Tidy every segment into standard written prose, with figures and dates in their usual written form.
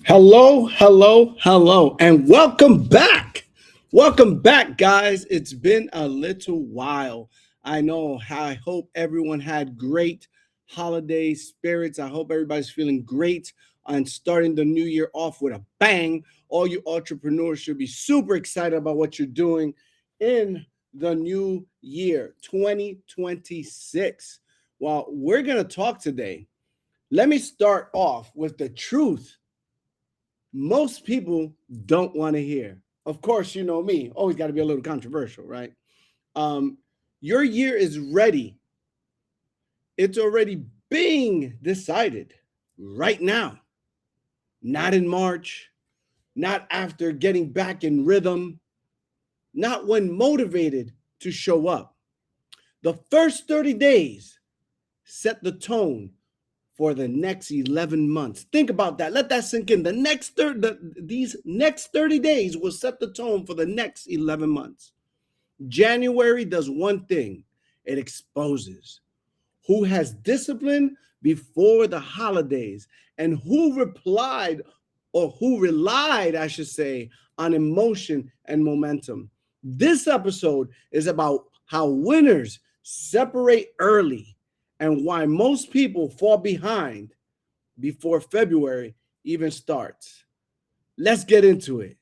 Hello, hello, hello, and welcome back. Welcome back, guys. It's been a little while. I know. I hope everyone had great holiday spirits. I hope everybody's feeling great and starting the new year off with a bang. All you entrepreneurs should be super excited about what you're doing in the new year, 2026. Well, we're going to talk today. Let me start off with the truth most people don't want to hear. Of course, you know me, always got to be a little controversial, right? Um, your year is ready. It's already being decided right now, not in March, not after getting back in rhythm, not when motivated to show up. The first 30 days set the tone for the next 11 months. Think about that. Let that sink in. These next 30 days will set the tone for the next 11 months. January does one thing. It exposes who has discipline before the holidays and who relied, I should say, on emotion and momentum. This episode is about how winners separate early and why most people fall behind before February even starts. Let's get into it.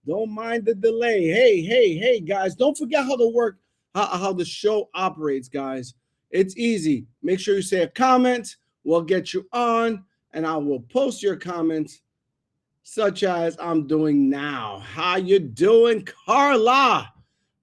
Don't mind the delay. Hey, guys, don't forget how the show operates, guys. It's easy. Make sure you say a comment. We'll get you on, and I will post your comments, such as I'm doing now. How you doing, Carla?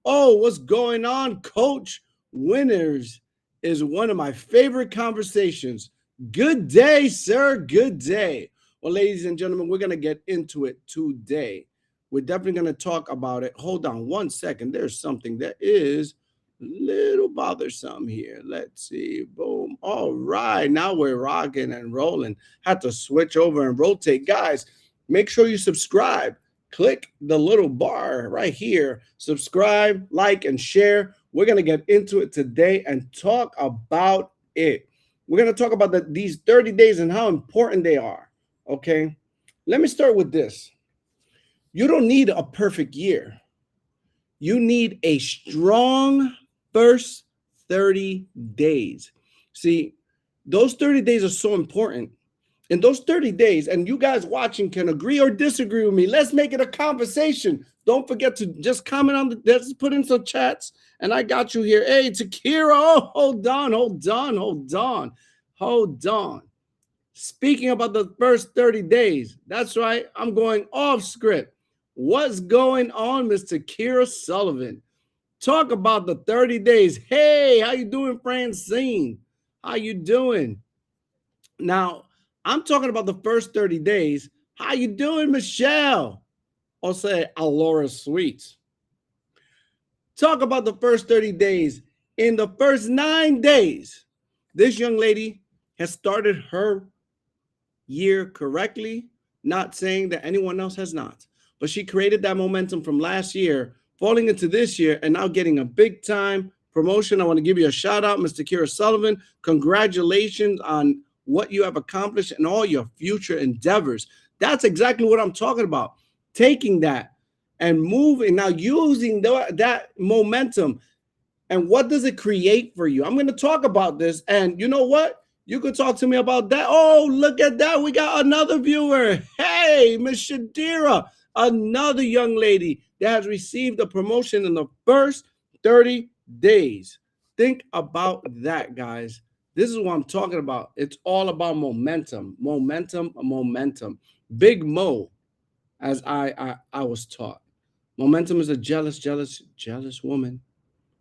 Oh, what's going on, Coach? Winners is one of my favorite conversations. Good day, sir. Good day. Well, ladies and gentlemen, we're going to get into it today. We're definitely going to talk about it. Hold on one second. There's something that is a little bothersome here. Let's see. Boom. All right. Now we're rocking and rolling. Had to switch over and rotate. Guys, make sure you subscribe. Click the little bar right here. Subscribe, like, and share. We're going to get into it today and talk about it. We're going to talk about these 30 days and how important they are. Okay. Let me start with this. You don't need a perfect year. You need a strong first 30 days. See, those 30 days are so important. In those 30 days, and you guys watching can agree or disagree with me. Let's make it a conversation. Don't forget to just comment let's put in some chats. And I got you here. Hey, Takira. Oh, hold on. Speaking about the first 30 days, that's right. I'm going off script. What's going on, Mr. Kira Sullivan? Talk about the 30 days. Hey, how you doing, Francine? How you doing? Now, I'm talking about the first 30 days. How you doing, Michelle? Or say Alora Sweets. Talk about the first 30 days. In the first 9 days, this young lady has started her year correctly, Not saying that anyone else has not, but she created that momentum from last year, falling into this year, and now getting a big time promotion. I want to give you a shout out, Mr. Kira Sullivan. Congratulations on what you have accomplished and all your future endeavors. That's exactly what I'm talking about. Taking that and moving now, using that momentum. And what does it create for you? I'm going to talk about this. And you know what? You could talk to me about that. Oh, look at that. We got another viewer. Hey, Miss Shadira, another young lady that has received a promotion in the first 30 days. Think about that, guys. This is what I'm talking about. It's all about momentum, momentum, momentum. Big Mo, as I was taught. Momentum is a jealous, jealous, jealous woman.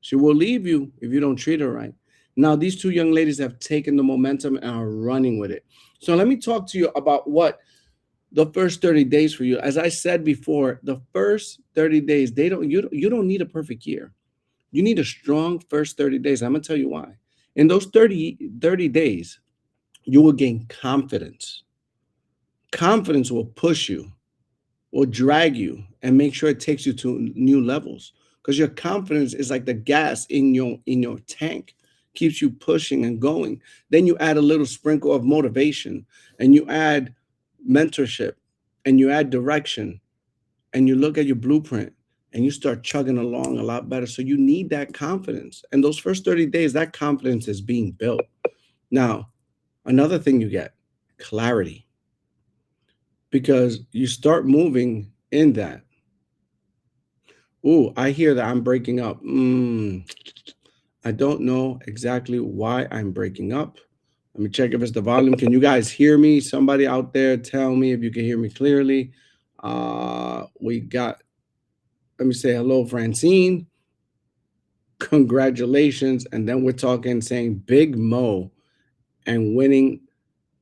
She will leave you if you don't treat her right. Now, these two young ladies have taken the momentum and are running with it. So let me talk to you about what the first 30 days for you. As I said before, the first 30 days, you don't need a perfect year. You need a strong first 30 days. I'm gonna tell you why. In those 30 days, you will gain confidence. Confidence will push you, will drag you and make sure it takes you to new levels, because your confidence is like the gas in your tank, keeps you pushing and going. Then you add a little sprinkle of motivation, and you add mentorship, and you add direction, and you look at your blueprint, and you start chugging along a lot better. So you need that confidence, and those first 30 days, that confidence is being built. Now, another thing you get, clarity, because you start moving in that. Oh, I hear that I'm breaking up. I don't know exactly why I'm breaking up. Let me check if it's the volume. Can you guys hear me? Somebody out there tell me if you can hear me clearly. We got, let me say hello, Francine. Congratulations. And then we're talking, saying Big Mo and winning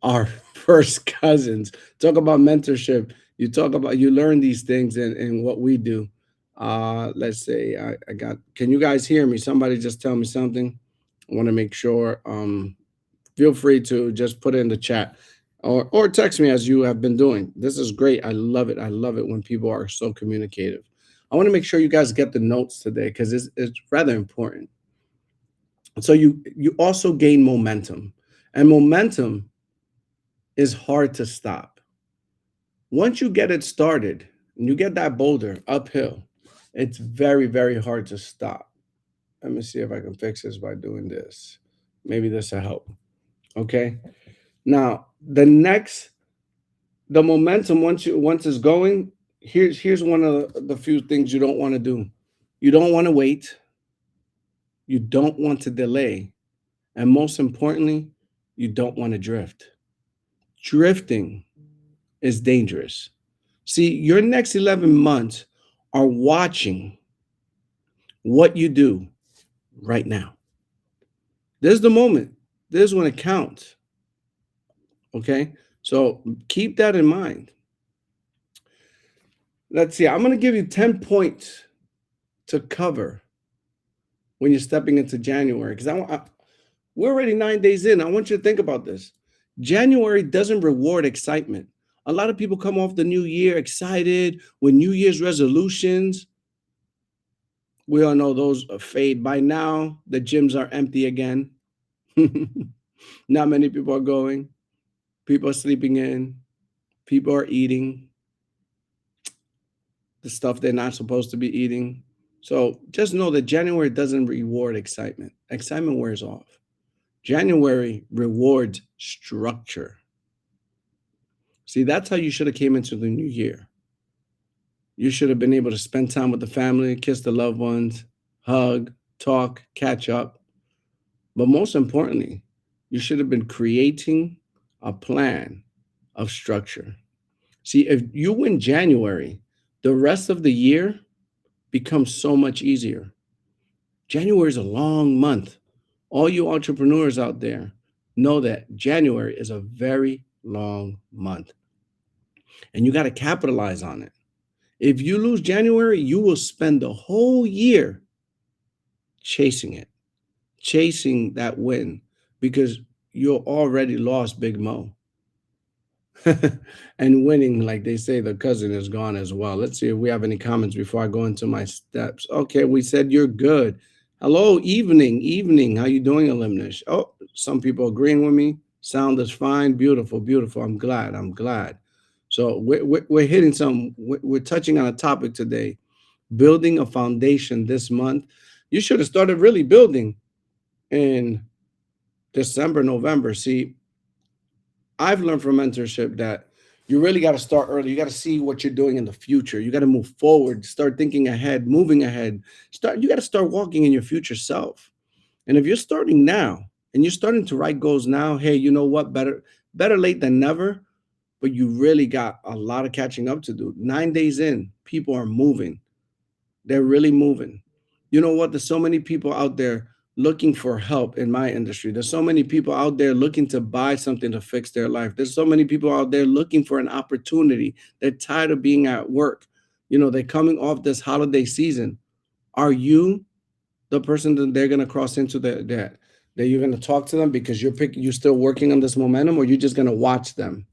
our first cousins. Talk about mentorship. You learn these things in what we do. Let's say I got, can you guys hear me? Somebody just tell me something. I want to make sure. Feel free to just put it in the chat, or text me as you have been doing. This is great. I love it. I love it when people are so communicative. I want to make sure you guys get the notes today because it's rather important. So you also gain momentum, and momentum is hard to stop. Once you get it started and you get that boulder uphill, it's very, very hard to stop. Let me see if I can fix this by doing this. Maybe this will help. Okay. Now, the momentum, once it's going, here's one of the few things you don't want to do. You don't want to wait. You don't want to delay. And most importantly, you don't want to drift. Drifting is dangerous. See, your next 11 months are watching what you do right now. There's the moment. There's when it counts. Okay? So keep that in mind. Let's see. I'm going to give you 10 points to cover when you're stepping into January, because we're already 9 days in. I want you to think about this. January doesn't reward excitement. A lot of people come off the new year excited with New Year's resolutions. We all know those fade by now. The gyms are empty again. Not many people are going. People are sleeping in. People are eating the stuff they're not supposed to be eating. So just know that January doesn't reward excitement. Excitement wears off. January rewards structure. See, that's how you should have came into the new year. You should have been able to spend time with the family, kiss the loved ones, hug, talk, catch up. But most importantly, you should have been creating a plan of structure. See, if you win January, the rest of the year becomes so much easier. January is a long month. All you entrepreneurs out there know that January is a very long month, and you got to capitalize on it. If you lose January, you will spend the whole year chasing it, chasing that win, because you already lost Big Mo. And winning, like they say, the cousin is gone as well. Let's see if we have any comments before I go into my steps. Okay, we said you're good. Hello, evening. How you doing, Elimnish? Oh, some people agreeing with me. Sound is fine. Beautiful, beautiful. I'm glad. So we're hitting some. We're touching on a topic today. Building a foundation this month. You should have started really building in December, November. See, I've learned from mentorship that you really got to start early. You got to see what you're doing in the future. You got to move forward, start thinking ahead, moving ahead. You got to start walking in your future self. And if you're starting now and you're starting to write goals now, hey, you know what? Better late than never, but you really got a lot of catching up to do. 9 days in, people are moving. They're really moving. You know what? There's so many people out there looking for help in my industry. There's so many people out there looking to buy something to fix their life. There's so many people out there looking for an opportunity. They're tired of being at work. They're coming off this holiday season. Are you the person that they're going to cross into that you're going to talk to them because you're still working on this momentum, or you're just going to watch them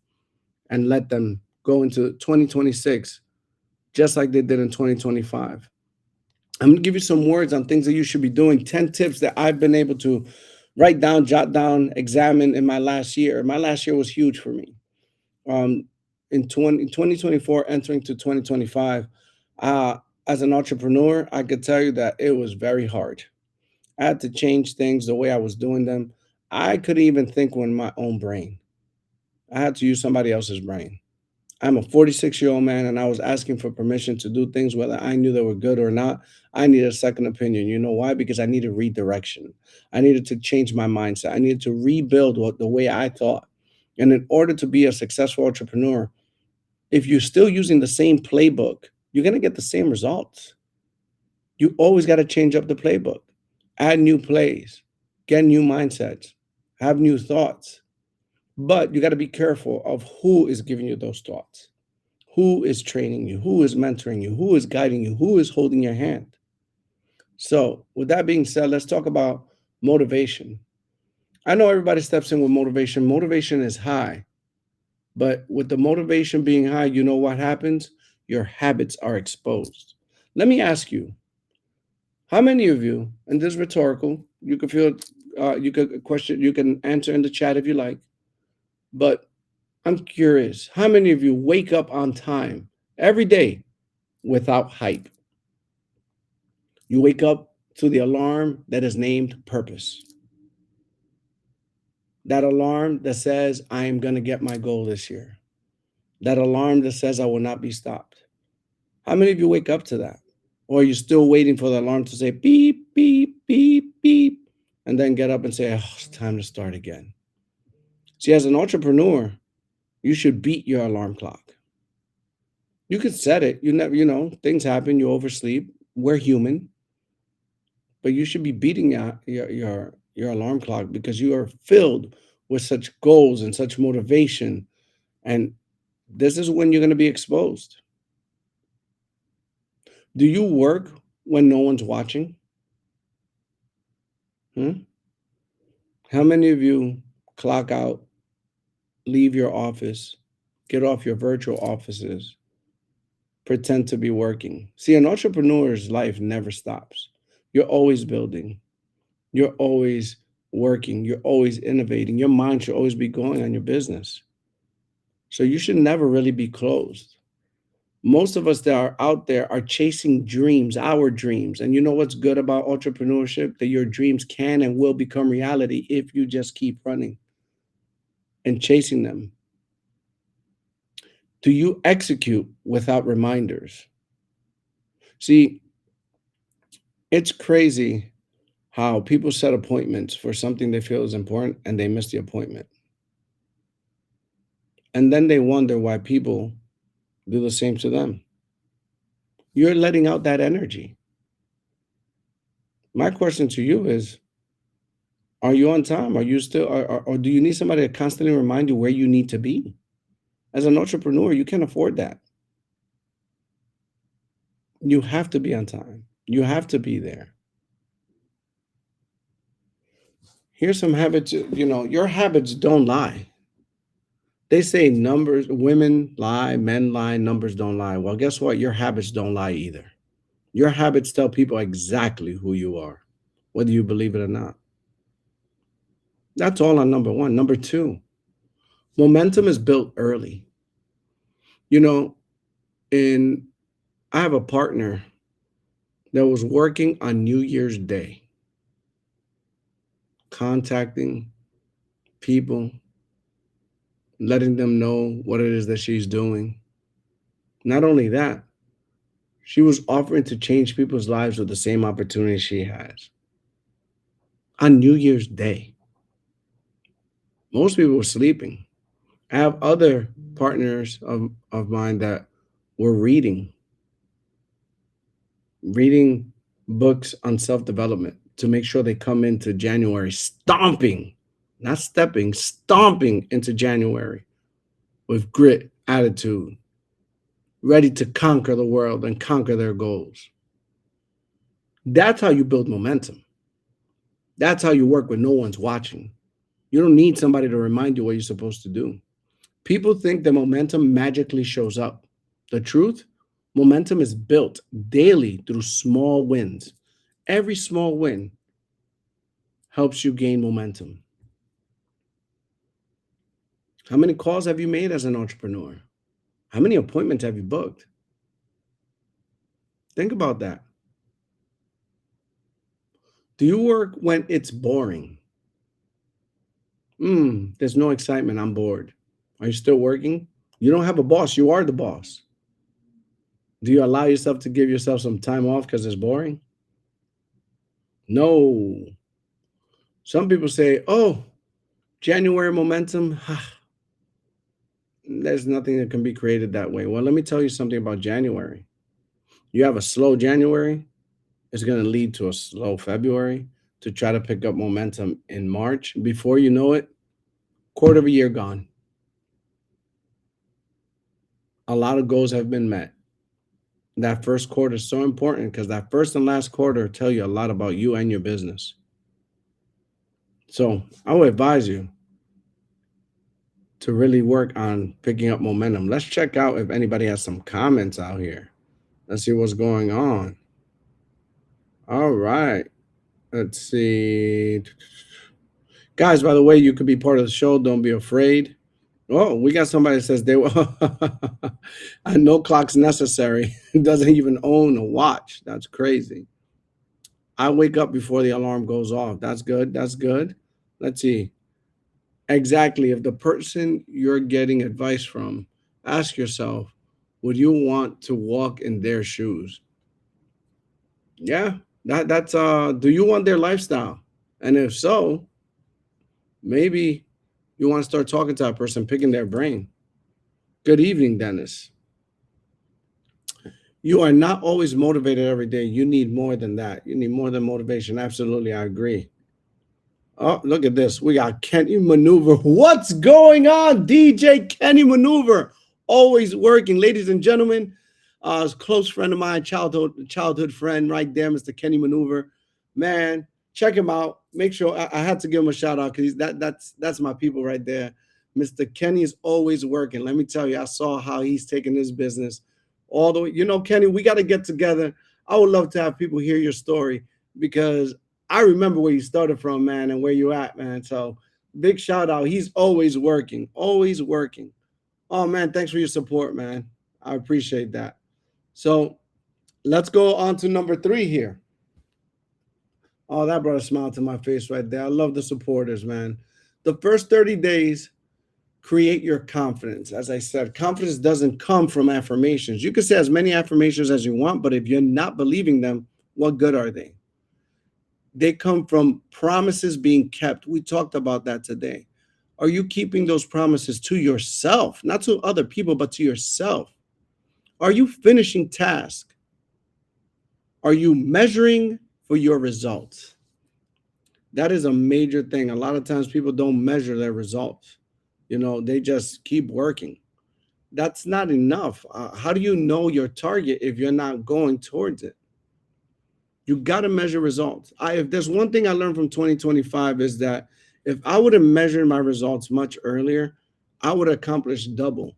and let them go into 2026 just like they did in 2025? I'm gonna give you some words on things that you should be doing. 10 tips that I've been able to write down, jot down, examine in my last year. My last year was huge for me. Um, in 2024, entering to 2025, uh, as an entrepreneur, I could tell you that it was very hard. I had to change things the way I was doing them. I couldn't even think with my own brain. I had to use somebody else's brain. I'm a 46-year-old man, and I was asking for permission to do things whether I knew they were good or not. I needed a second opinion. You know why? Because I needed redirection. I needed to change my mindset. I needed to rebuild the way I thought. And in order to be a successful entrepreneur, if you're still using the same playbook, you're going to get the same results. You always got to change up the playbook, add new plays, get new mindsets, have new thoughts. But you got to be careful of who is giving you those thoughts. Who is training you? Who is mentoring you? Who is guiding you? Who is holding your hand? So, with that being said, let's talk about motivation. I know everybody steps in with motivation. Motivation is high, but with the motivation being high, you know what happens? Your habits are exposed. Let me ask you, how many of you, and this is rhetorical, you could question, you can answer in the chat if you like, but I'm curious, how many of you wake up on time every day without hype? You wake up to the alarm that is named purpose. That alarm that says, I am going to get my goal this year. That alarm that says, I will not be stopped. How many of you wake up to that? Or are you still waiting for the alarm to say beep, beep, beep, beep, and then get up and say, oh, it's time to start again? See, as an entrepreneur, you should beat your alarm clock. You could set it. You never, things happen. You oversleep. We're human. But you should be beating your alarm clock because you are filled with such goals and such motivation, and this is when you're going to be exposed. Do you work when no one's watching? Hmm? How many of you clock out, leave your office, get off your virtual offices, pretend to be working? See, an entrepreneur's life never stops. You're always building. You're always working. You're always innovating. Your mind should always be going on your business. So you should never really be closed. Most of us that are out there are chasing dreams, our dreams. And you know what's good about entrepreneurship? That your dreams can and will become reality if you just keep running and chasing them. Do you execute without reminders? See, it's crazy how people set appointments for something they feel is important and they miss the appointment. And then they wonder why people do the same to them. You're letting out that energy. My question to you is, are you on time? Are you still, or do you need somebody to constantly remind you where you need to be? As an entrepreneur, you can't afford that. You have to be on time. You have to be there. Here's some habits, your habits don't lie. They say numbers, women lie, men lie, numbers don't lie. Well, guess what? Your habits don't lie either. Your habits tell people exactly who you are, whether you believe it or not. That's all on number one. Number two, momentum is built early. You know, in I have a partner that was working on New Year's Day, contacting people, letting them know what it is that she's doing. Not only that, she was offering to change people's lives with the same opportunity she has on New Year's Day. Most people were sleeping. I have other partners of mine that were reading books on self development to make sure they come into January stomping, not stepping, stomping into January with grit, attitude, ready to conquer the world and conquer their goals. That's how you build momentum. That's how you work when no one's watching. You don't need somebody to remind you what you're supposed to do. People think the momentum magically shows up. The truth, momentum is built daily through small wins. Every small win helps you gain momentum. How many calls have you made as an entrepreneur? How many appointments have you booked? Think about that. Do you work when it's boring? There's no excitement. I'm bored. Are you still working? You don't have a boss. You are the boss. Do you allow yourself to give yourself some time off because it's boring? No. Some people say, oh, January momentum. There's nothing that can be created that way. Well, let me tell you something about January. You have a slow January, it's going to lead to a slow February to try to pick up momentum in March. Before you know it, quarter of a year gone. A lot of goals have been met. That first quarter is so important because that first and last quarter tell you a lot about you and your business. So I would advise you to really work on picking up momentum. Let's check out if anybody has some comments out here. Let's see what's going on. All right. Let's see. Guys, by the way, you could be part of the show. Don't be afraid. Oh, we got somebody that says they will. No clock's necessary. Doesn't even own a watch. That's crazy. I wake up before the alarm goes off. That's good. That's good. Let's see. Exactly. If the person you're getting advice from, ask yourself, would you want to walk in their shoes? Yeah. That's do you want their lifestyle? And if so, maybe you want to start talking to that person, picking their brain. Good evening, Dennis. You are not always motivated every day. You need more than that. You need more than motivation. Absolutely, I agree. Oh, look at this. We got Kenny Maneuver. What's going on, DJ Kenny Maneuver? Always working. Ladies and gentlemen, a close friend of mine, childhood friend right there, Mr. Kenny Maneuver. Man, check him out. Make sure I had to give him a shout out because that's my people right there. Mr. Kenny is always working. Let me tell you, I saw how he's taking his business all the way. You know, Kenny, we got to get together. I would love to have people hear your story because I remember where you started from, man, and where you at, man. So big shout out. He's always working, always working. Oh, man, thanks for your support, man. I appreciate that. So let's go on to number 3 here. Oh, that brought a smile to my face right there. I love the supporters, man. The first 30 days, create your confidence. As I said, confidence doesn't come from affirmations. You can say as many affirmations as you want, but if you're not believing them, what good are they? They come from promises being kept. We talked about that today. Are you keeping those promises to yourself, not to other people, but to yourself? Are you finishing tasks? Are you measuring for your results? That is a major thing. A lot of times people don't measure their results. You know, they just keep working. That's not enough. How do you know your target if you're not going towards it? You got to measure results. If there's one thing I learned from 2025 is that if I would have measured my results much earlier, I would accomplish double.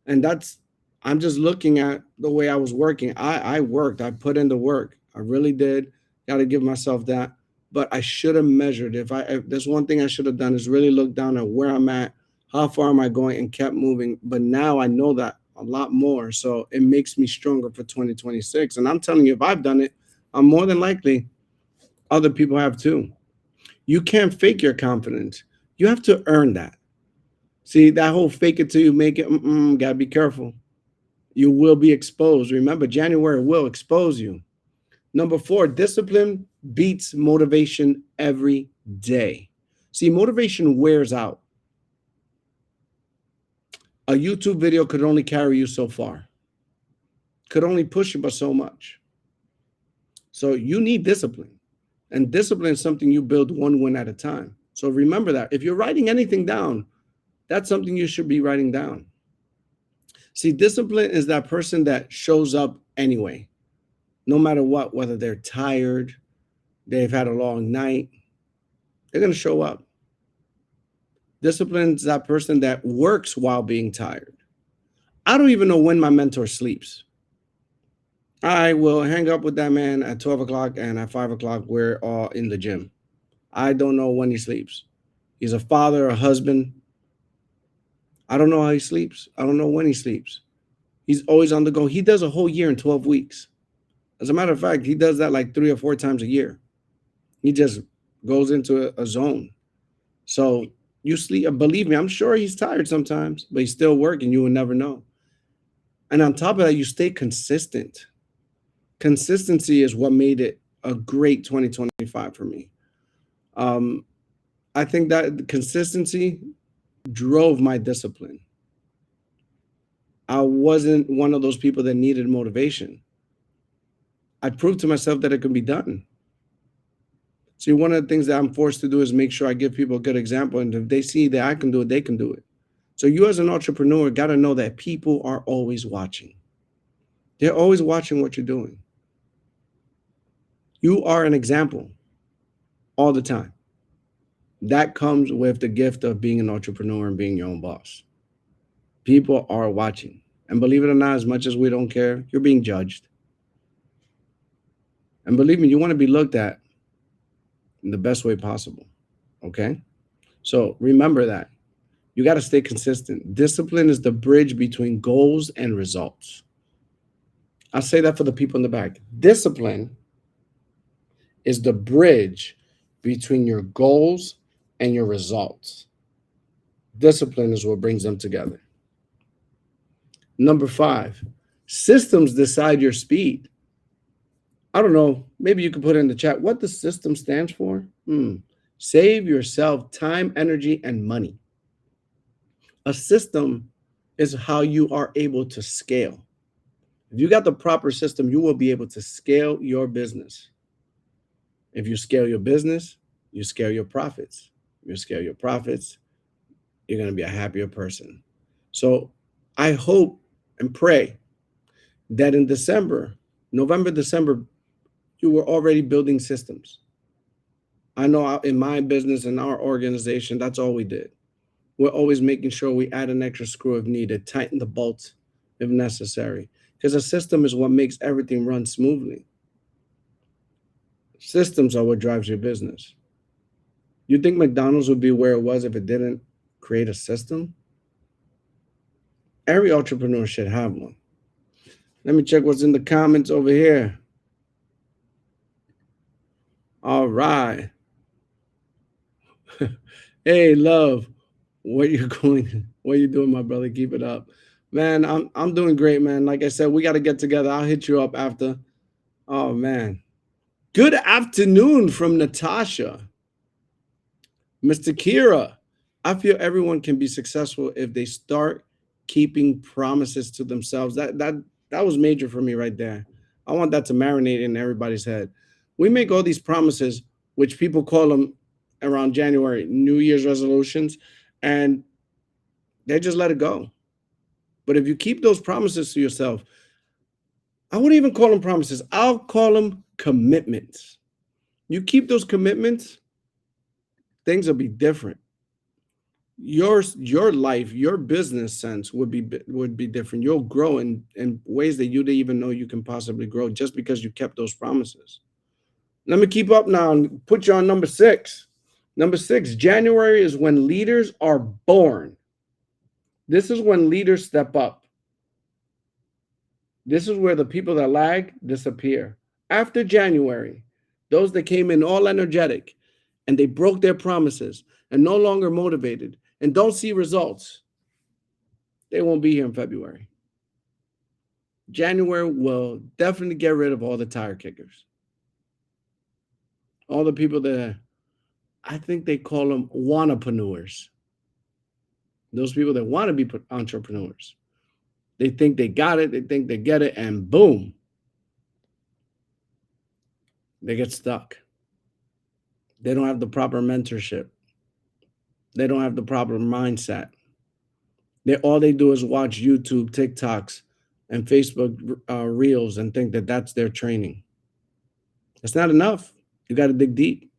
And that's, I'm just looking at the way I was working. I worked, I put in the work. I really did. Got to give myself that. But I should have measured. If there's one thing I should have done is really look down at where I'm at, how far am I going, and kept moving. But now I know that a lot more. So it makes me stronger for 2026. And I'm telling you, if I've done it, I'm more than likely other people have too. You can't fake your confidence. You have to earn that. See, that whole fake it till you make it, gotta be careful. You will be exposed. Remember, January will expose you. Number four, discipline beats motivation every day. See, motivation wears out. A YouTube video could only carry you so far, could only push you but so much. So you need discipline. And discipline is something you build one win at a time. So remember that. If you're writing anything down, that's something you should be writing down. See, discipline is that person that shows up anyway, no matter what, whether they're tired, they've had a long night, they're going to show up. Discipline is that person that works while being tired. I don't even know when my mentor sleeps. I will hang up with that man at 12 o'clock, and at 5 o'clock, we're all in the gym. I don't know when he sleeps. He's a father, a husband. I don't know how he sleeps. I don't know when he sleeps. He's always on the go. He does a whole year in 12 weeks. As a matter of fact, he does that like 3 or 4 times a year. He just goes into a zone. So you sleep, believe me, I'm sure he's tired sometimes, but he's still working. You will never know. And on top of that, you stay consistent. Consistency is what made it a great 2025 for me. I think that consistency drove my discipline. I wasn't one of those people that needed motivation. I proved to myself that it could be done. See, one of the things that I'm forced to do is make sure I give people a good example. And if they see that I can do it, they can do it. So you as an entrepreneur got to know that people are always watching. They're always watching what you're doing. You are an example all the time. That comes with the gift of being an entrepreneur and being your own boss. People are watching. And believe it or not, as much as we don't care, you're being judged. And believe me, you want to be looked at in the best way possible. Okay? So remember that. You got to stay consistent. Discipline is the bridge between goals and results. I'll say that for the people in the back. Discipline is the bridge between your goals and your results. Discipline is what brings them together. Number 5, systems decide your speed. I don't know. Maybe you could put in the chat what the system stands for. Save yourself time, energy, and money. A system is how you are able to scale. If you got the proper system, you will be able to scale your business. If you scale your business, you scale your profits. If you scale your profits, you're going to be a happier person. So I hope and pray that in December, November, December, you were already building systems. I know in my business and our organization, that's all we did. We're always making sure we add an extra screw if needed, tighten the bolts if necessary, because a system is what makes everything run smoothly. Systems are what drives your business. You think McDonald's would be where it was if it didn't create a system? Every entrepreneur should have one. Let me check what's in the comments over here. All right. Hey, love. What you doing, my brother? Keep it up. Man, I'm doing great, man. Like I said, we got to get together. I'll hit you up after. Oh, man. Good afternoon from Natasha. Mr. Kira, I feel everyone can be successful if they start keeping promises to themselves. That was major for me right there. I want that to marinate in everybody's head. We make all these promises, which people call them around January, New Year's resolutions, and they just let it go. But if you keep those promises to yourself, I wouldn't even call them promises. I'll call them commitments. You keep those commitments, things will be different. your life, your business sense would be different. You'll grow in ways that you didn't even know you can possibly grow just because you kept those promises. Let me keep up now and put you on number 6. Number 6, January is when leaders are born. This is when leaders step up. This is where the people that lag disappear. After January, those that came in all energetic and they broke their promises and no longer motivated and don't see results, they won't be here in February. January will definitely get rid of all the tire kickers. All the people that I think they call them wannapreneurs. Those people that want to be entrepreneurs. They think they got it, they think they get it, and boom, they get stuck. They don't have the proper mentorship. They don't have the proper mindset. All they do is watch YouTube, TikToks, and Facebook reels and think that that's their training. It's not enough. You got to dig deep.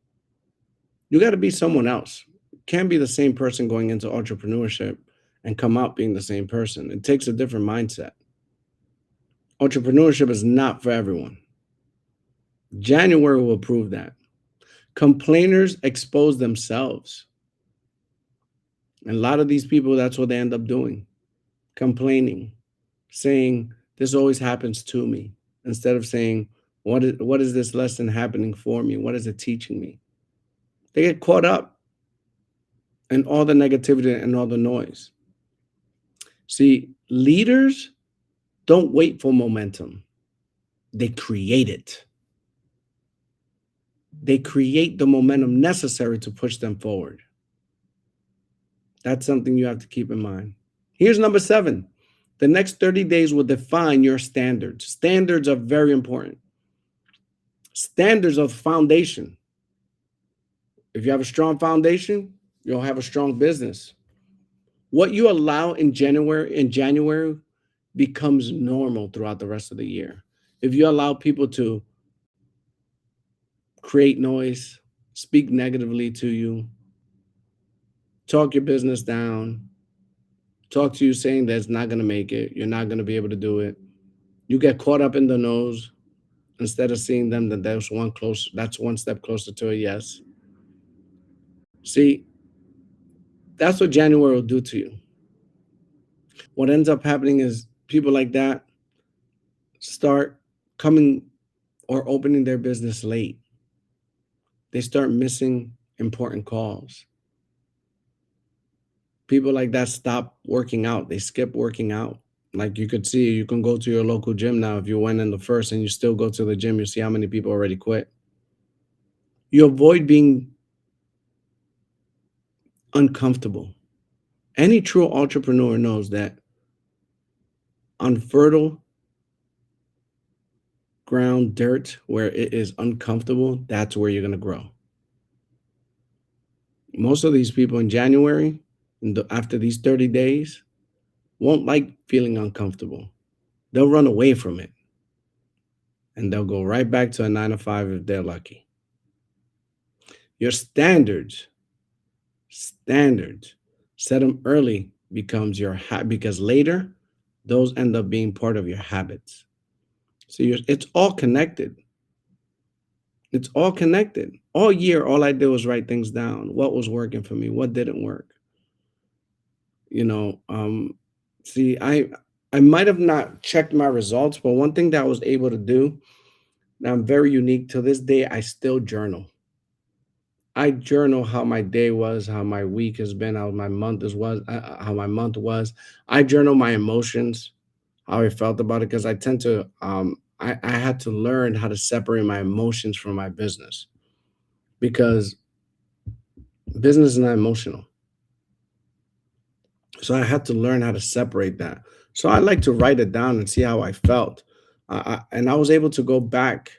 You got to be someone else. You can't be the same person going into entrepreneurship and come out being the same person. It takes a different mindset. Entrepreneurship is not for everyone. January will prove that. Complainers expose themselves. And a lot of these people, that's what they end up doing. Complaining, saying, this always happens to me, instead of saying, what is this lesson happening for me? What is it teaching me? They get caught up in all the negativity and all the noise. See, leaders don't wait for momentum. They create it. They create the momentum necessary to push them forward. That's something you have to keep in mind. Here's number 7. The next 30 days will define your standards. Standards are very important. Standards are the foundation. If you have a strong foundation, you'll have a strong business. What you allow in January becomes normal throughout the rest of the year. If you allow people to create noise, speak negatively to you, talk your business down, talk to you saying that it's not going to make it, you're not going to be able to do it, you get caught up in the no's instead of seeing them that that's one step closer to a yes. See, that's what January will do to you. What ends up happening is people like that start coming or opening their business late. They start missing important calls. People like that stop working out. They skip working out. Like you could see, you can go to your local gym now. If you went in the first and you still go to the gym, you see how many people already quit. You avoid being uncomfortable. Any true entrepreneur knows that on fertile ground, dirt, where it is uncomfortable, that's where you're going to grow. Most of these people in January, after these 30 days, won't like feeling uncomfortable. They'll run away from it. And they'll go right back to a 9 to 5 if they're lucky. Your standards, set them early becomes your habit, because later those end up being part of your habits. So it's all connected. It's all connected. All year, all I did was write things down. What was working for me? What didn't work? See, I might have not checked my results, but one thing that I was able to do, and I'm very unique to this day, I still journal. I journal how my day was, how my week has been, how my month was. I journal my emotions, how I felt about it, because I tend to I had to learn how to separate my emotions from my business, because business is not emotional. So I had to learn how to separate that. So I like to write it down and see how I felt. And I was able to go back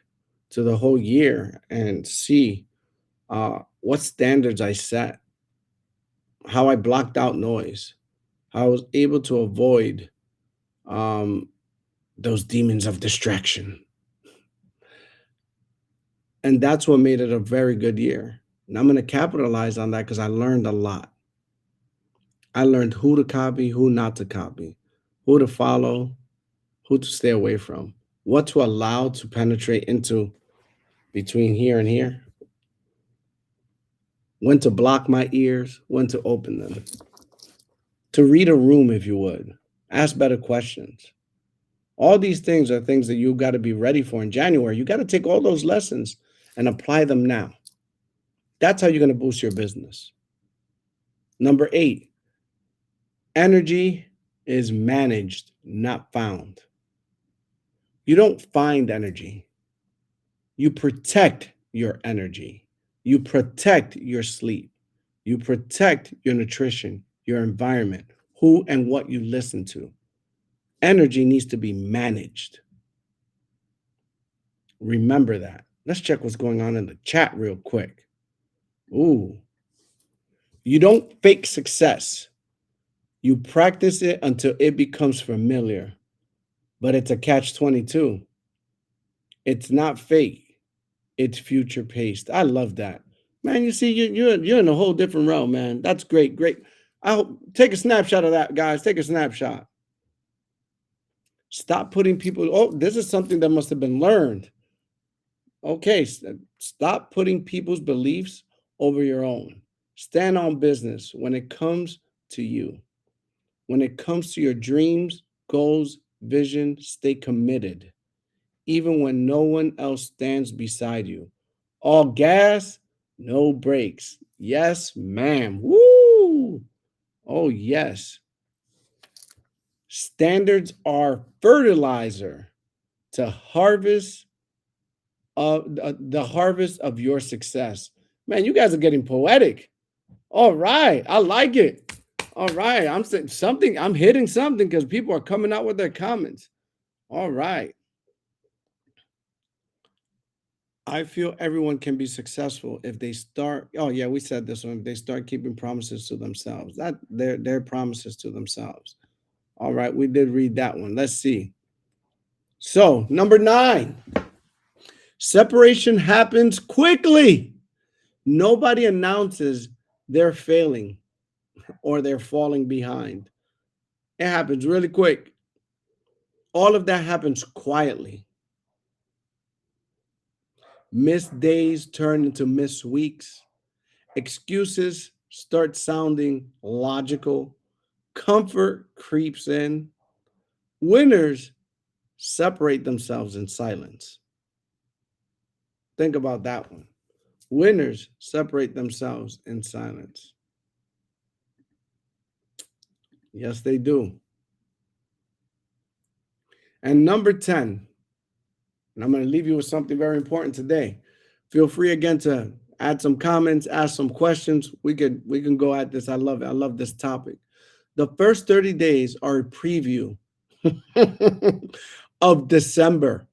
to the whole year and see what standards I set, how I blocked out noise, how I was able to avoid those demons of distraction. And that's what made it a very good year. And I'm going to capitalize on that because I learned a lot. I learned who to copy, who not to copy, who to follow, who to stay away from, what to allow to penetrate into between here and here, when to block my ears, when to open them, to read a room if you would, ask better questions. All these things are things that you got to be ready for in January. You got to take all those lessons and apply them now. That's how you're going to boost your business. Number 8, energy is managed, not found. You don't find energy. You protect your energy. You protect your sleep. You protect your nutrition, your environment, who and what you listen to. Energy needs to be managed. Remember that. Let's check what's going on in the chat real quick. Ooh. You don't fake success. You practice it until it becomes familiar. But it's a catch-22. It's not fake. It's future paced. I love that. Man, you see, you're in a whole different realm, man. That's great. Great. I hope take a snapshot of that, guys. Take a snapshot. Stop putting people. Oh, this is something that must have been learned. Okay, stop putting people's beliefs over your own. Stand on business when it comes to you. When it comes to your dreams, goals, vision, stay committed, even when no one else stands beside you. All gas, no brakes. Yes, ma'am. Woo! Oh, yes. Standards are fertilizer to harvest the harvest of your success. Man, you guys are getting poetic. All right, I like it. All right, I'm saying something. I'm hitting something because people are coming out with their comments. All right. I feel everyone can be successful if they start. Oh yeah, we said this one. If they start keeping promises to themselves, that their promises to themselves. All right, we did read that one. Let's see. So number 9, separation happens quickly. Nobody announces they're failing or they're falling behind. It happens really quick. All of that happens quietly. Missed days turn into missed weeks. Excuses start sounding logical. Comfort creeps in. Winners separate themselves in silence. Think about that one. Winners separate themselves in silence. Yes, they do. And number 10, and I'm going to leave you with something very important today. Feel free again to add some comments, ask some questions. We can go at this. I love it. I love this topic. The first 30 days are a preview of December.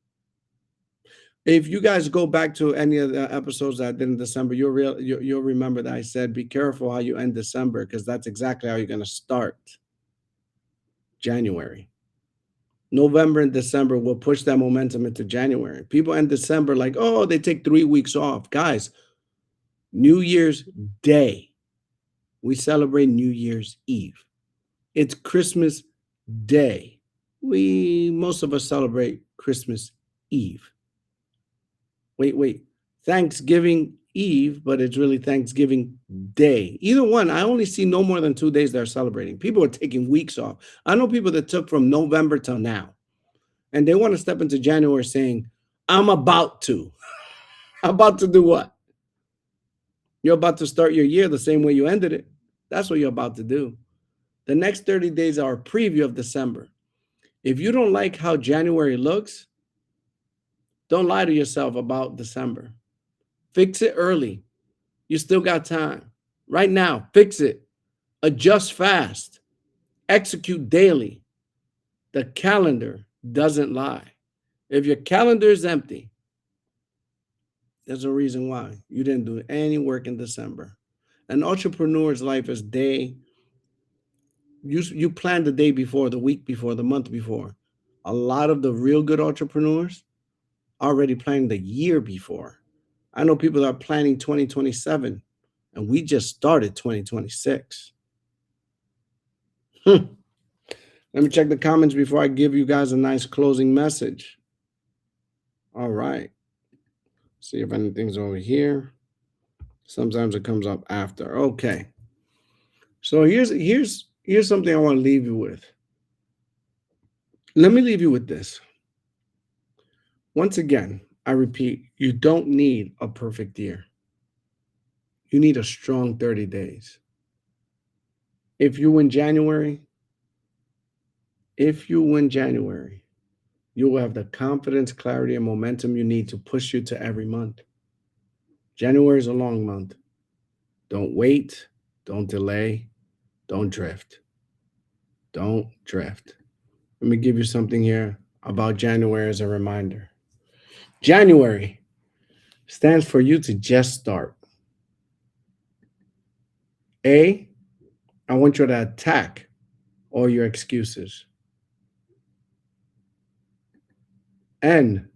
If you guys go back to any of the episodes that I did in December, you'll remember that I said, be careful how you end December, because that's exactly how you're going to start January. November and December will push that momentum into January. People end December like, oh, they take 3 weeks off. Guys, New Year's Day, we celebrate New Year's Eve. It's Christmas Day. Most of us celebrate Christmas Eve. Wait. Thanksgiving Eve, but it's really Thanksgiving Day. Either one, I only see no more than 2 days they're celebrating. People are taking weeks off. I know people that took from November till now, and they want to step into January saying, I'm about to. About to do what? You're about to start your year the same way you ended it. That's what you're about to do. The next 30 days are a preview of December. If you don't like how January looks, don't lie to yourself about December. Fix it early. You still got time. Right now, fix it. Adjust fast. Execute daily. The calendar doesn't lie. If your calendar is empty, there's a reason why you didn't do any work in December. An entrepreneur's life is you plan the day before, the week before, the month before. A lot of the real good entrepreneurs already planning the year before. I know people that are planning 2027, and we just started 2026. Hmm. Let me check the comments before I give you guys a nice closing message. All right. See if anything's over here. Sometimes it comes up after. Okay. So here's something I want to leave you with. Let me leave you with this. Once again, I repeat, you don't need a perfect year. You need a strong 30 days. If you win January, if you win January, you will have the confidence, clarity, and momentum you need to push you to every month. January is a long month. Don't wait, don't delay, don't drift. Don't drift. Let me give you something here about January as a reminder. January stands for you to just start. A, I want you to attack all your excuses. N,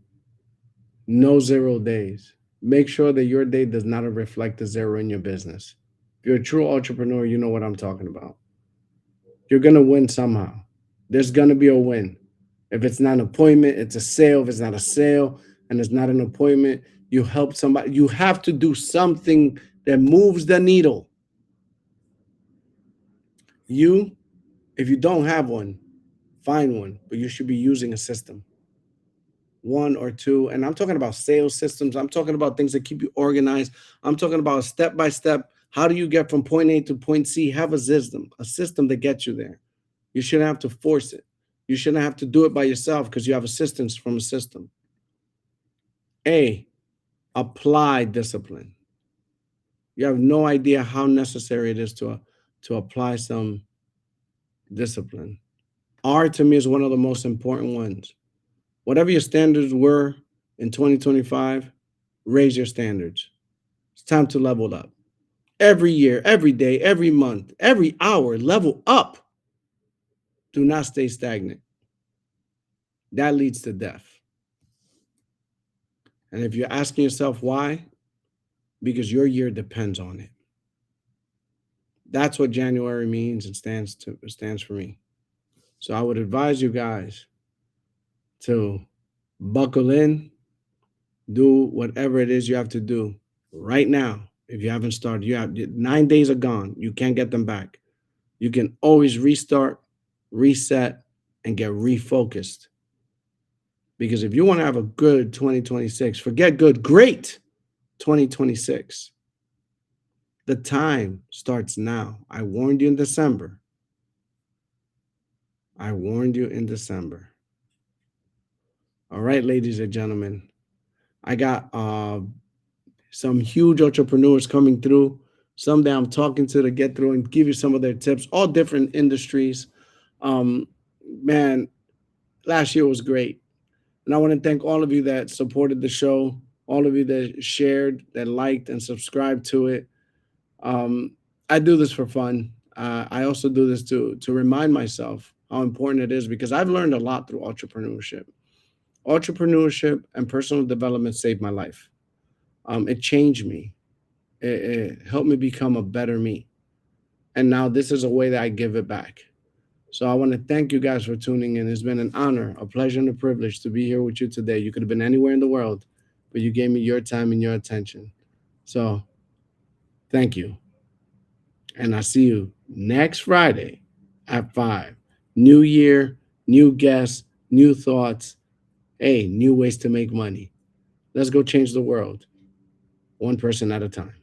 no 0 days. Make sure that your day does not reflect the zero in your business. If you're a true entrepreneur, you know what I'm talking about. You're going to win somehow. There's going to be a win. If it's not an appointment, it's a sale. If it's not a sale and it's not an appointment, you help somebody. You have to do something that moves the needle. If you don't have one, find one, but you should be using a system. One or two. And I'm talking about sales systems. I'm talking about things that keep you organized. I'm talking about step by step. How do you get from point A to point C? Have a system that gets you there. You shouldn't have to force it. You shouldn't have to do it by yourself because you have assistance from a system. A, apply discipline. You have no idea how necessary it is to apply some discipline. R to me is one of the most important ones. Whatever your standards were in 2025, raise your standards. It's time to level up. Every year, every day, every month, every hour, level up. Do not stay stagnant. That leads to death. And if you're asking yourself why, because your year depends on it. That's what January means and stands for me. So I would advise you guys to buckle in, do whatever it is you have to do right now. If you haven't started, you have 9 days are gone. You can't get them back. You can always restart, reset, and get refocused. Because if you want to have a good 2026, forget good, great 2026. The time starts now. I warned you in December. I warned you in December. All right, ladies and gentlemen, I got some huge entrepreneurs coming through. Someday I'm talking to get through and give you some of their tips, all different industries. Man, last year was great. And I want to thank all of you that supported the show, all of you that shared, that liked, and subscribed to it. I do this for fun. I also do this to remind myself how important it is because I've learned a lot through entrepreneurship. Entrepreneurship and personal development saved my life. It changed me. It helped me become a better me. And now this is a way that I give it back. So I want to thank you guys for tuning in. It's been an honor, a pleasure, and a privilege to be here with you today. You could have been anywhere in the world, but you gave me your time and your attention. So thank you. And I'll see you next Friday at 5. New year, new guests, new thoughts. Hey, new ways to make money. Let's go change the world, one person at a time.